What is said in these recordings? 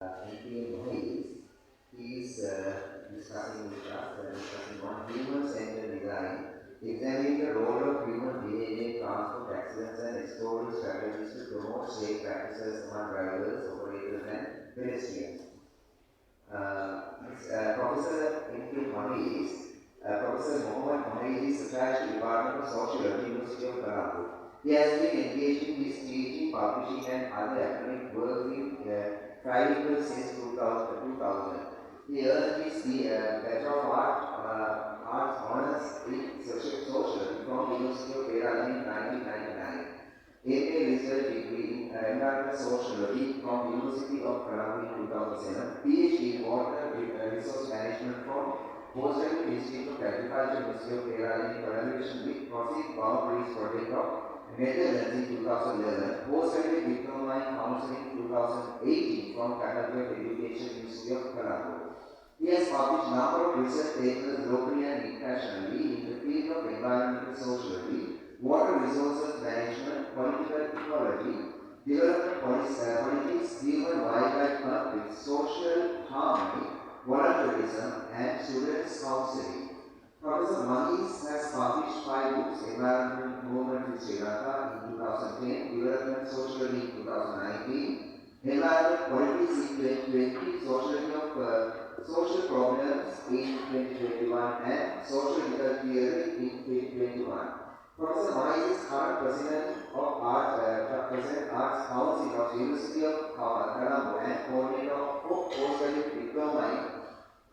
NPA Mohiz, he is discussing with us, discussing on human-centered design, examining the role of human behavior in transport accidents and exploring strategies to promote safe practices among drivers, operators, and pedestrians. Professor NPA Mohiz, Professor Mohammad Mohiz is attached to Department of Sociology, University of Colombo. He has been engaged in his teaching, publishing, and other academic work in private since 2000. He earned his Bachelor of Arts Honours in Sociology from University of Kerala in 1999. MA Research degree in Environmental Sociology from University of Colombo in 2007. PhD in Water Resource Management from Postgraduate Institute of Agriculture, University of Kerala in collaboration with Crossing Boundaries Project of Netherlands in 2011. Postgraduate Diploma in Counseling in 2018 from Faculty of Education, University of Colombo. He has published a number of research papers locally and internationally in the field of environmental sociology, water resources management, political ecology, development politics, human wildlife conflicts, social harmony, volunteerism, and students' counseling. Professor Mohiz has published 5 books: Environment Movement in Sri Lanka in 2010, Development Sociology in 2019, Environment Politics in 2020, Sociology of Social Problems in 2021, and Social Legal Theory in 2021. Professor Mohiz is current President of Arts Council of University of Colombo and coordinator of postgraduate diploma in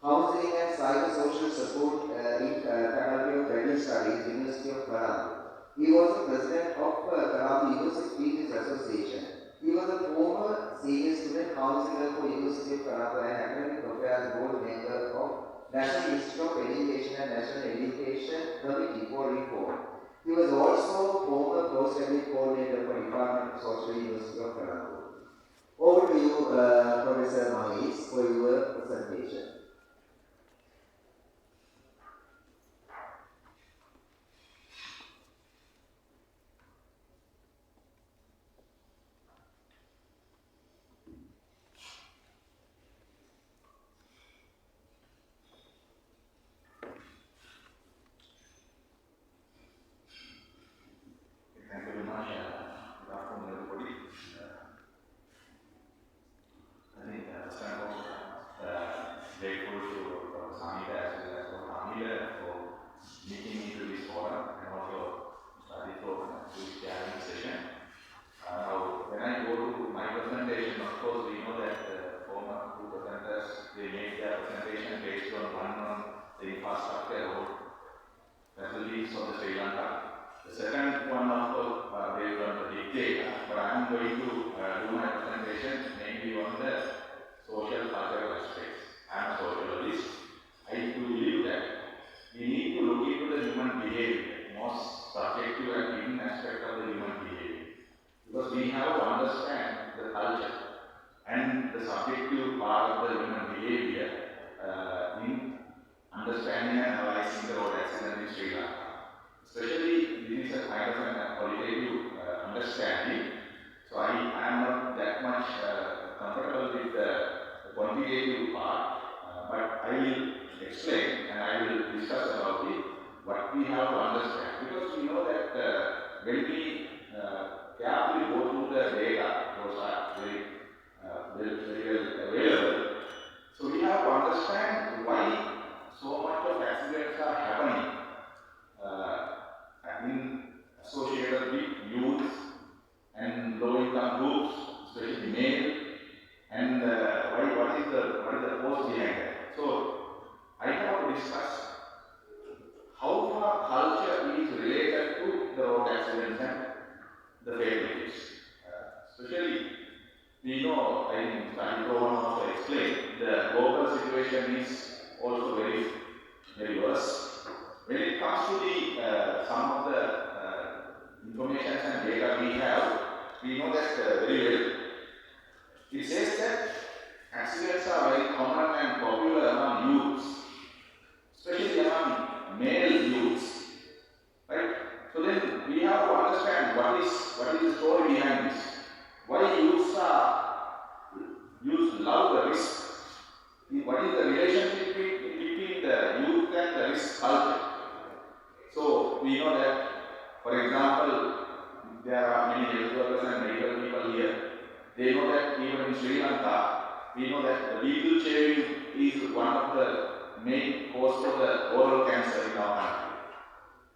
Counseling and Psychosocial Support in Faculty of Graduate Studies, University of Colombo. He was the president of Colombo University Teachers Association. He was a former senior student counselor for University of Colombo and academic affairs board member of National Institute of Education and National Education Committee for Reform. He was also former postgraduate coordinator for Department of Social University of Colombo. Over to you, Professor Mohiz, for your presentation. Why youths are use louder the risk. What is the relationship between the youth and the risk culture? So we know that, for example, there are many health workers and medical people here. They know that even in Sri Lanka, we know that the lethal shaving is one of the main cause for the oral cancer in our country.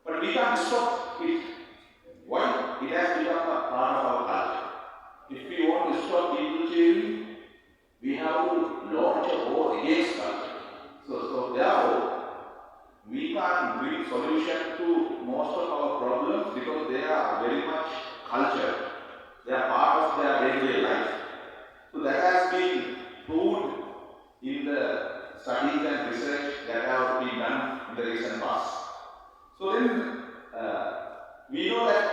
But we can't stop it. Why? It has become a part of our culture. If we want to stop lethal shaving, we have to launch a war against culture. So therefore, we can't bring solution to most of our problems because they are very much culture. They are part of their day-to-day life. So that has been proved in the studies and research that have been done in the recent past. So then we know that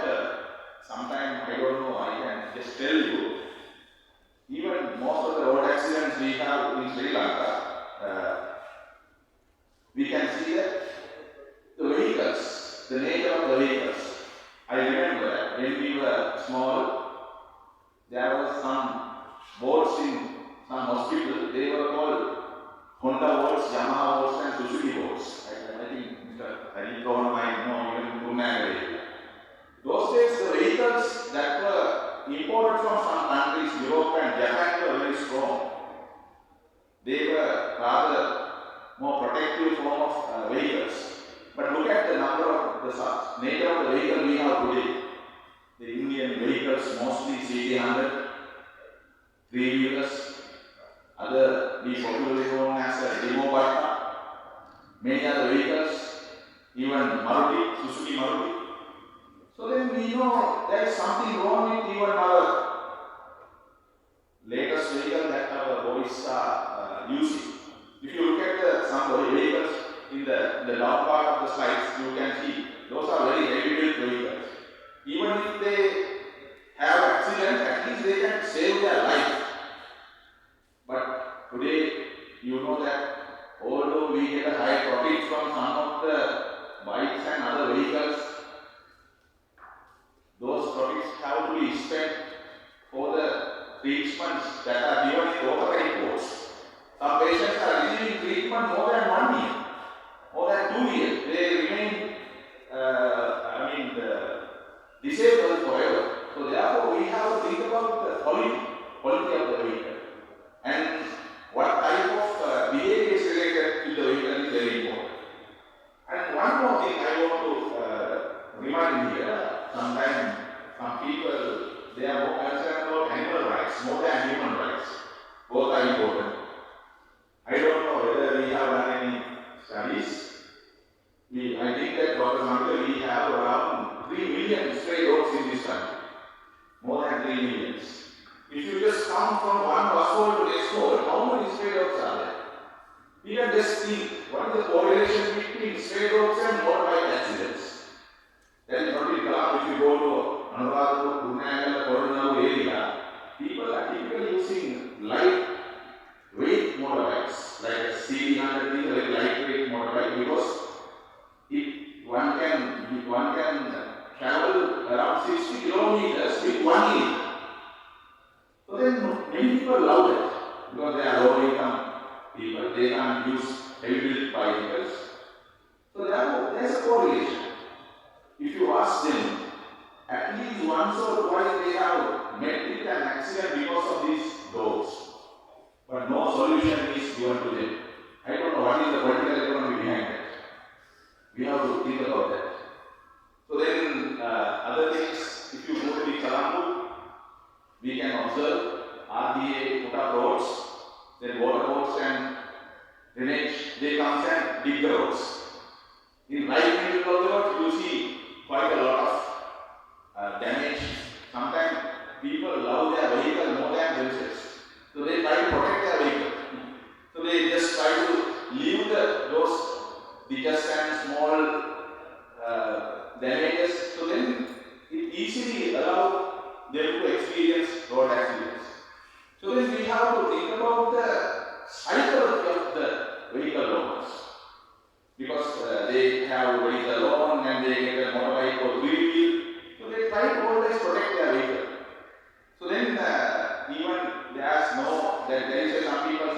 sometimes, I don't know, I can just tell you, even most of the road accidents we have in Sri Lanka, we can see that the vehicles, the nature of the vehicles. I remember that when we were small, there was some boats in some hospital. They were called Honda boats, Yamaha boats, and Suzuki boats. I think Mr. Harikon might know, even Pune. Those days, the vehicles that were imported from some countries, Europe and Japan, were very strong. They were rather more protective form of vehicles. But look at the number of the nature of the vehicle we have today. The Indian vehicles, mostly CT100, three-wheelers, other we popularly known as a demo Bata, many other vehicles, even Maruti, Suzuki Maruti. So then we know there is something wrong with even our latest vehicle that our boys are using. If you look at some vehicles in the down part of the slides, you can see those are very heavy-built vehicles. Even if they have accident, at least they can save their life. But today, you know that although we get a high profit from some of the bikes and other vehicles, those profits have to be spent for the treatments that are given in overnight course. Some patients are receiving treatment more than 1 year, more than 2 years. They remain, disabled forever. So therefore, we have to think about the quality of the vehicle, and what type of behavior is related to the vehicle is very important. And one more thing I want to remind here. Sometimes some people, they are more concerned about animal rights more than human rights. Both are important. I don't know whether we have done any studies. I think that Dr. Sankar, we have around 3 million stray dogs in this country. More than 3 million. If you just come from one household to next household, how many stray dogs are there? We can just think what is the correlation between stray dogs and motorbike accidents. That is not in Kalam. If you go to Anuradhapur, Pune, Koranadu area, people are typically using lightweight motorbikes, like a CT100 is a very lightweight motorbike because one can travel around 60 kilometers with 1 liter. So then many people love it because they are low income people. They can't use heavy bicycles. So therefore, there is a correlation. If you ask them, at least once or twice they have met with an accident because of these dogs. But no solution is given to them. I don't know what is the political economy behind that. We have to think about that. So then, other things, if you go to the Kalambu, we can observe RDA put up roads, then water boards and drainage, they come and dig the roads. In right middle of the road, you see quite a lot of damage. Sometimes people love their vehicle more than themselves. So they try to protect their vehicle. So they just try to leave those ditches and small damages. So then it easily allows them to experience road accidents. So then we have to think about the psychology of the vehicle owners. Because they have vehicle loan and they get a motorbike or three-wheel. So they try to always protect their vehicle. So then even there is some people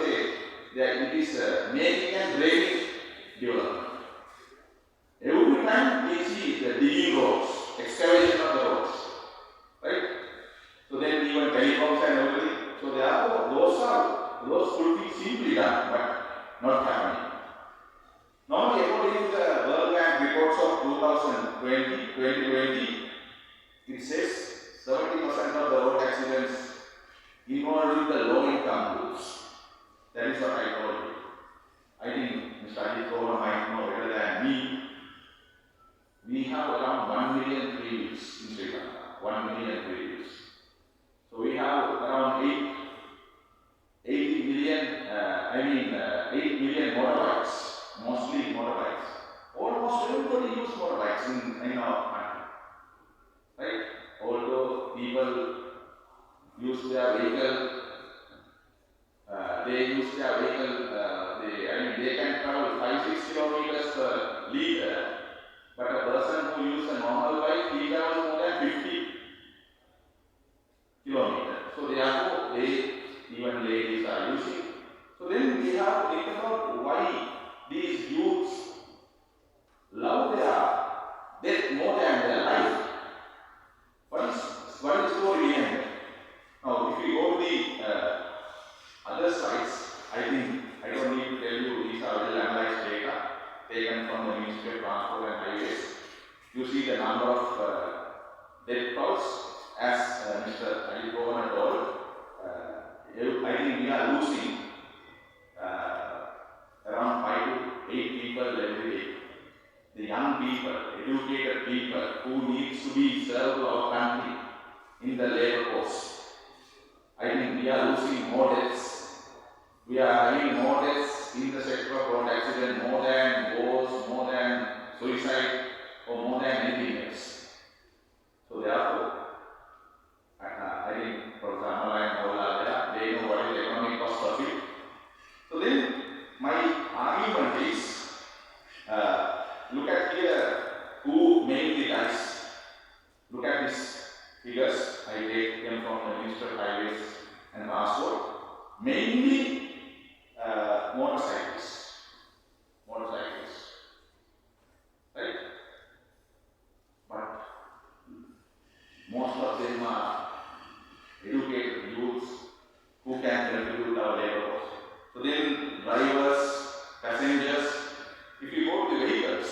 those could be simply done, but not happening. Normally, according to the World Bank reports of 2020, it says 70% of the road accidents involving the low-income groups. That is what I told you. I think Mr. Ajit Roma might know better than me. We have around 1 million previews in Sri Lanka. 1 million previews. So we have around 8 million motorbikes, mostly motorbikes. Almost everybody uses motorbikes in our country. Right? Although people use their vehicle, they can travel 5-6 kilometers per liter, but a person who uses a normal bike, he travels more than 50 kilometers. So therefore, even ladies are using. So then we have to think about why these youths love their death more than their life. What is the story behind it? Now, if we go to the other slides, I think I don't need to tell you these are well analyzed data taken from the Ministry of Transport and Highways. You see the number of death tolls as Mr. Ajit Roma told. I think we are losing around 5 to 8 people every day. The young people, educated people who needs to be served our country in the labor force. I think we are losing more deaths. We are having more deaths in the sector of road accident, more than wars, more than suicide, or more than anything else. So therefore, I think Professor Amala and all are there, they know what is the economic cost of it. So then, my argument is, look at here who mainly dies. Look at these figures. I take them from the Ministry of Highways and Transport. Mainly motorcyclists. Right? But most of them are educated youths who can contribute our labor force. So then drivers, passengers, if you go to the vehicles,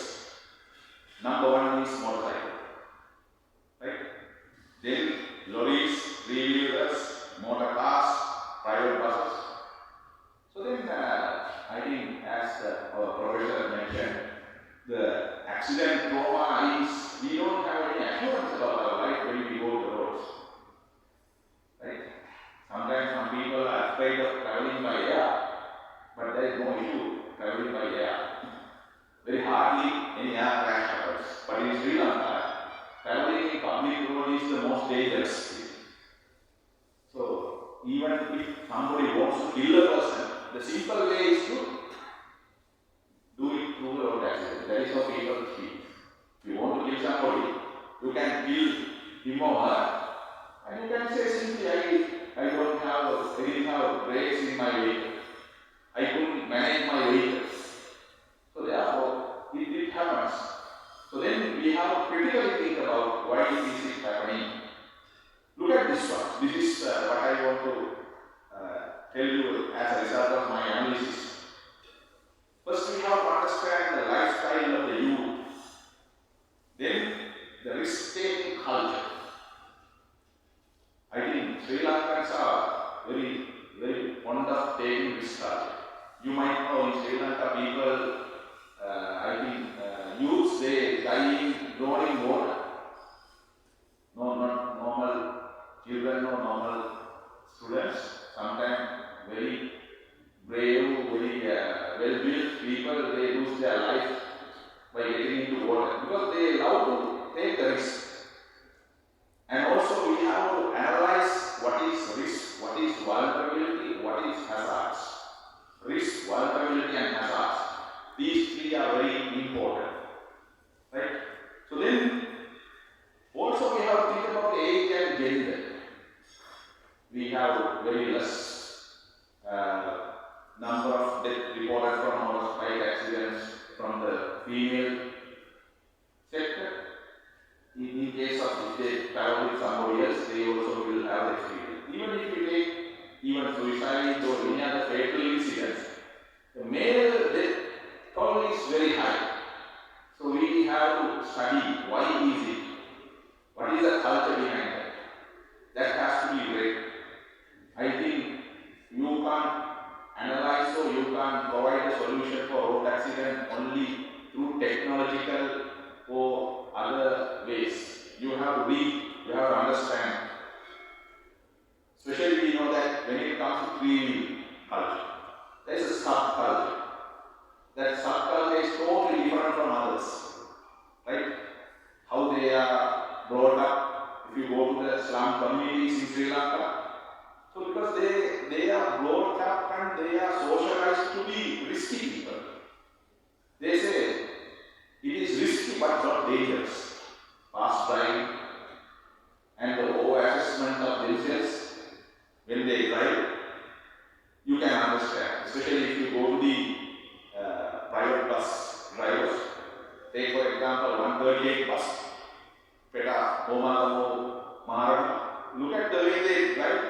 number one is motorcycle. Right? Then lorries, three-wheelers, motor cars, private buses. So then I think as our professor mentioned, the accident trauma is we don't have any assurance about our life when we go to the roads. Right? Sometimes some people are afraid of traveling by air, but there is no issue traveling by air. Very hardly any air crash happens. But in Sri Lanka, traveling in public road is the most dangerous. So even if somebody wants to kill a person, the simple way is to do it through the road accident. That is how people speak. If you want to kill somebody, you can kill him or her, and you can say simply, I didn't have brakes in my vehicle. I couldn't manage my vehicle. So therefore, it happens. So then we have to critically think about why this is happening. Look at this one. This is what I want to tell you as a result of my analysis. First, we have to understand the lifestyle of the youth. Then, the risk-taking culture. I think Sri Lankans are very, very fond of taking risk culture. You might know in Sri Lanka people, youths, they die in drawing water. No, not normal children, no normal students. Sometimes very brave, very well-built people, they lose their life by getting into water because they love to take the risk. And also we have to analyze what is risk, what is vulnerability, what is hazards. Risk, vulnerability and hazards. These three are very important. Right? So then, also we have to think about age and gender. We have very less number of deaths reported from motorcycle accidents from the female sector. In case of if they travel with somebody else, they also will have experience. Even if you take even suicide. suicides or any other fatal incidents, the male death toll is very high. So we have to study why is it, what is the culture behind that. That has to be read. I think you can't analyze or you can't provide a solution for road accident only through technological or other ways. You have to read, you have to understand. Especially we know that when it comes to three-wheel culture, there is a subculture. That subculture is totally different from others, right? How they are brought up. If you go to the slum communities in Sri Lanka, so because they are brought up and they are socialized to be risky people. They say it is risky but not dangerous. Fast driving and the over-assessment of themselves when they drive, you can understand. Especially if you go to the private bus drivers. Take for example 138 bus, Peta, Omagamo, Maharana. Look at the way they drive.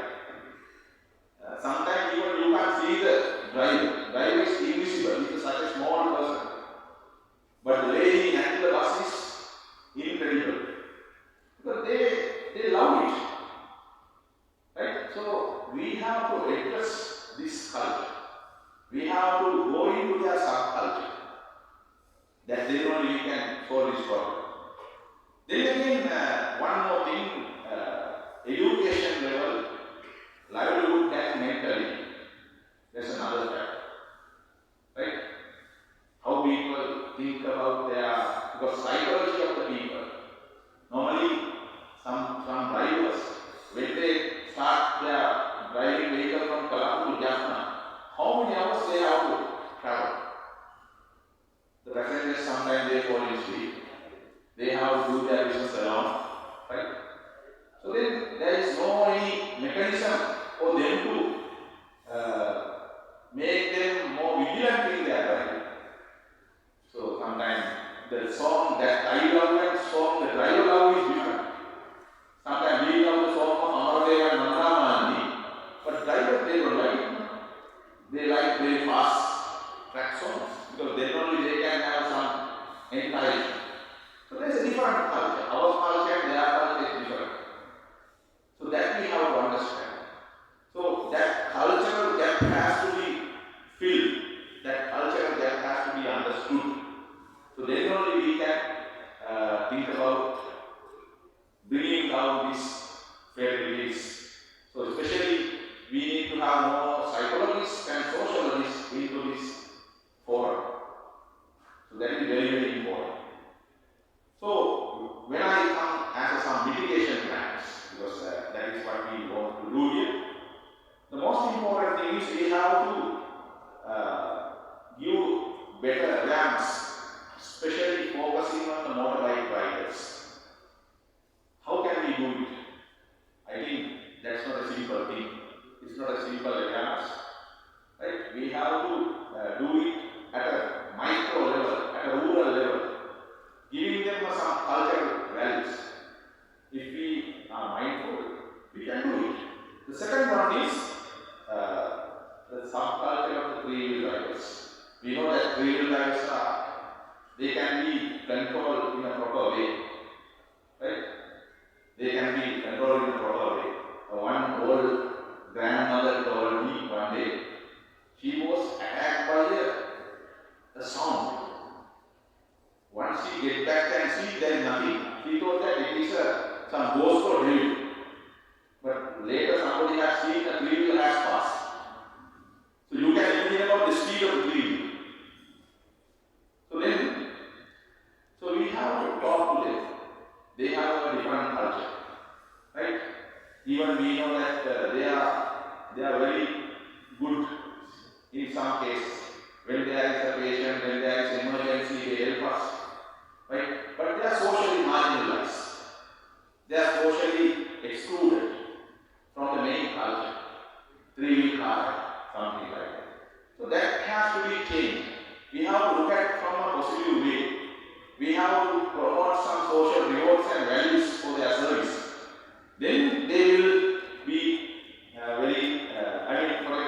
Sometimes even you can't see the driver. Driver is invisible. He is such a small person. But the way he handles the bus is incredible. Because they love it. Right? So we have to address this culture. We have to go into their subculture. That then only we can solve this problem. Then again, one more thing, education level, livelihood and mentally, that's another factor. Right? How people think about their, because psychology of the people. Normally, some drivers, when they start their driving vehicle from Colombo to Jaffna, how many hours they have to travel? The passengers sometimes they fall in sleep. They have to do their business alone, right? So then there is no any mechanism for them to make them more vigilant in their driving. So sometimes the song that I love and song the driver love is different. Sometimes we love the song of Amardev and Mandaramani, but drivers they don't like it. They like very fast track songs because then only they can have some encouragement. So there is a different culture. Our culture and their culture is different. So that we have to understand. So that cultural gap has to be filled. That cultural gap has to be understood. So then only we can think about bringing down this fatalities. So especially we need to have more psychologists and sociologists into this forum. So that is very, very important. So when I come as some mitigation plans, because that is what we want to do here, the most important thing is we have to give better awareness, especially focusing on the motorbike riders. How can we do it? I think that's not a simple thing. It's not a simple awareness. Right? We have to do it at a micro level, at a rural level, giving them some cultural values. If we are mindful, we can do it. The second one is the subculture of the three-wheel drivers. We know that three-wheel drivers they can be controlled in a proper way. Right? They can be controlled in a proper way. One old grandmother told me one day, she was attacked by a sound. Once she get back and see there is nothing, she thought that it is some ghost or devil. But later somebody has seen a three-wheel has passed. So you can imagine about the speed of the three-wheel. So we have to talk to them. They have a different culture, right? Even we know that they are very good in some cases. When there is a patient, when there is emergency, they help us, right? But they are socially marginalized. They are socially excluded from the main culture. Three-wheel car, something like that. So that has to be changed. We have to look at it from a positive way. We have to promote some social rewards and values for their service. Then they will be for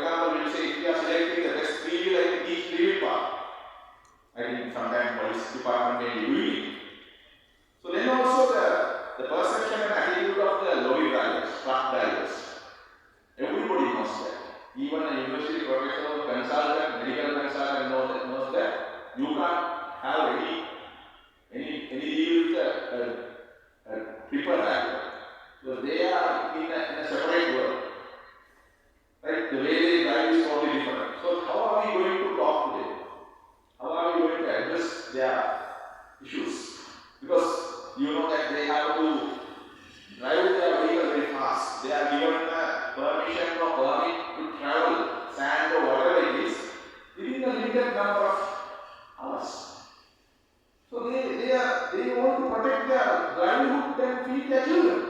university professor, consultant, medical consultant knows that you can't have any deal with a triple actor. So they are in a separate world. Right? The way they drive is totally different. So how are we going to talk to them? How are we going to address their issues? Because you know that they have to drive their vehicle very fast. They are given a permission or permit to travel, sand or whatever it is, within a limited number of hours. So they want to protect their livelihood and feed their children.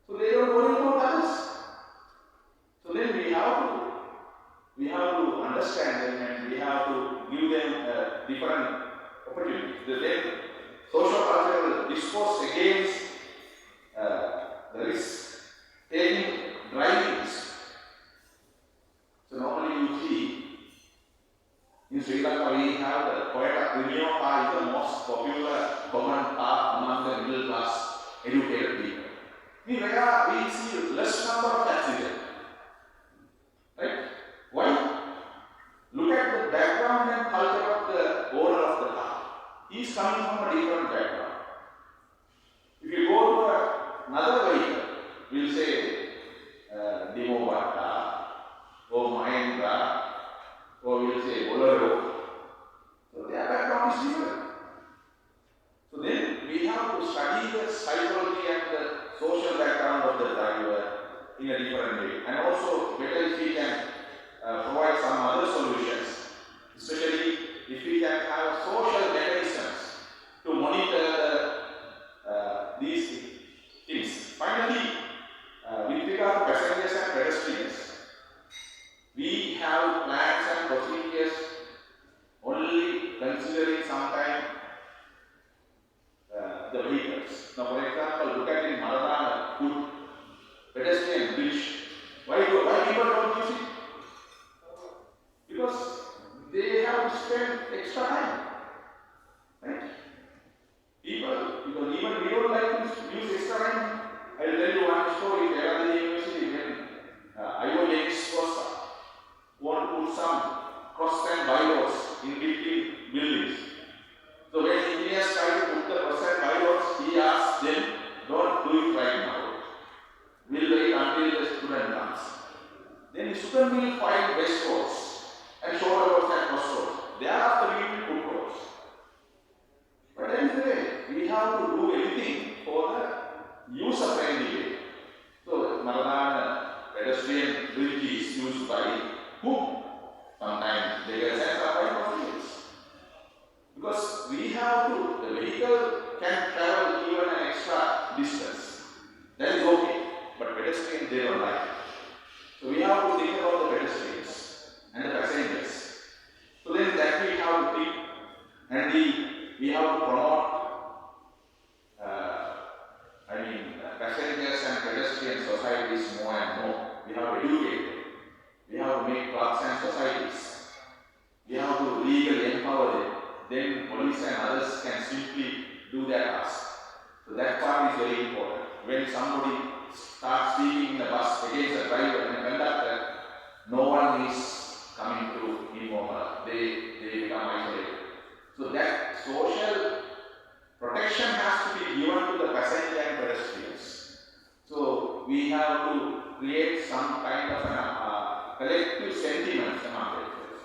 So they don't worry about others. So then we have to understand them and we have to give them different opportunities. Then social cultural discourse against the risk taking driving risk. So normally you see in Sri Lanka we have the Toyota Premio car is the most popular common car among the middle class educated people. We see less number of accidents. Right? Why? Look at the background and culture of the owner of the car. He is coming from a different background. If you go to another vehicle, we will say Demo Bata or Mahindra or we will say Bolero. So their background is different. So then we have to study the psychology and the social background of the driver in a different way. And also better if we can provide some other solutions, especially if we can have social mechanisms to monitor these things. Finally, with regard to passengers and pedestrians, we have plans and procedures only considering sometimes the vehicles. Now, for example, look at in Maradana, good pedestrian bridge. Why people don't use it? Because they have to spend extra time. Right? Because even we don't like to use extra time. I will tell you one story. There at the university when Iowa Lakes was want to put some cross-stand bylaws in between buildings. So when engineers try to put the cross-stand bylaws, he asked them, don't do it right now. We'll wait until the student comes. Then the student will find best roads and shoulder roads and crossroads. Thereafter we will put roads. But anyway, we have to do everything for the user-friendly way. So Maradana pedestrian bridge is used by whom? Sometimes beggars and sometimes prostitutes. Because we have to, the vehicle can travel even an extra distance. That is okay. But pedestrians, they don't like it. So we have to think about the pedestrians and the passengers. So then that we have to think and we have to promote passengers and pedestrian societies more and more. We have to educate them. We have to make clubs and societies. We have to legally empower them. Then police and others can simply do their task. So that part is very important. When somebody starts speaking in the bus against a driver and a conductor, no one is coming to involve. They become isolated. So that social protection has to be given to the passenger and pedestrians. So we have to create some kind of an collective sentiments among themselves.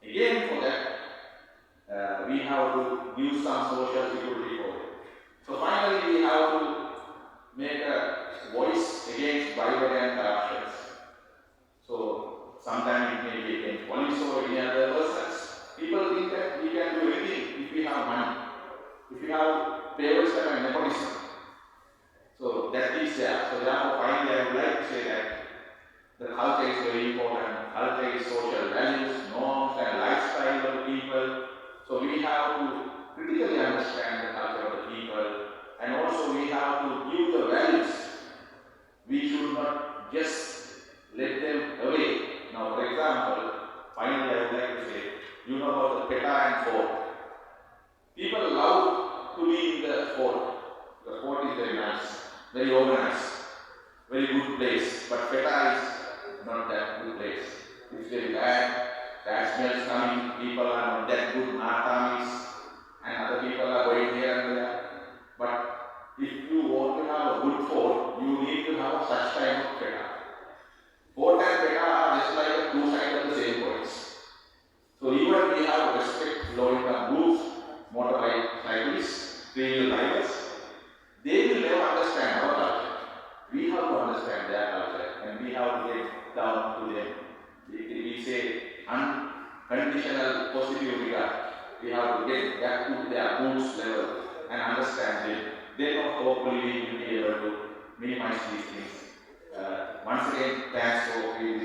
Again, for that, we have to give some social security for it. So finally, we have to make a voice against bribery and corruptions. So sometimes it may be against police or any other persons. People think that we can do anything if we have money, if we have favoritism and nepotism. So that is there. So therefore, finally, I would like to say that the culture is very important. Culture is social values, norms, and lifestyle of the people. So we have to critically understand the culture of the people, and also we have to give the values. We should not just let them away. Now, for example, finally, I would like to say, you know about the PETA and fort. People love to be in the fort. The fort is very nice, very organized, very good place. But PETA is not that good place. nationals coming, people are not that good armies, and other people are going here and there. But if you want to have a good fort, you need to have such kind of Peta. Fort and Peta are just like two sides of the same coins. So even we have respect low-income groups, motorbike cyclists, three-wheel riders, they will never understand our culture. We have to understand their culture and we have to get down to them. We say unconditional positive regard. We have to get back to their roots level and understand them. Then hopefully we will be able to minimize these things. Once again, thanks for being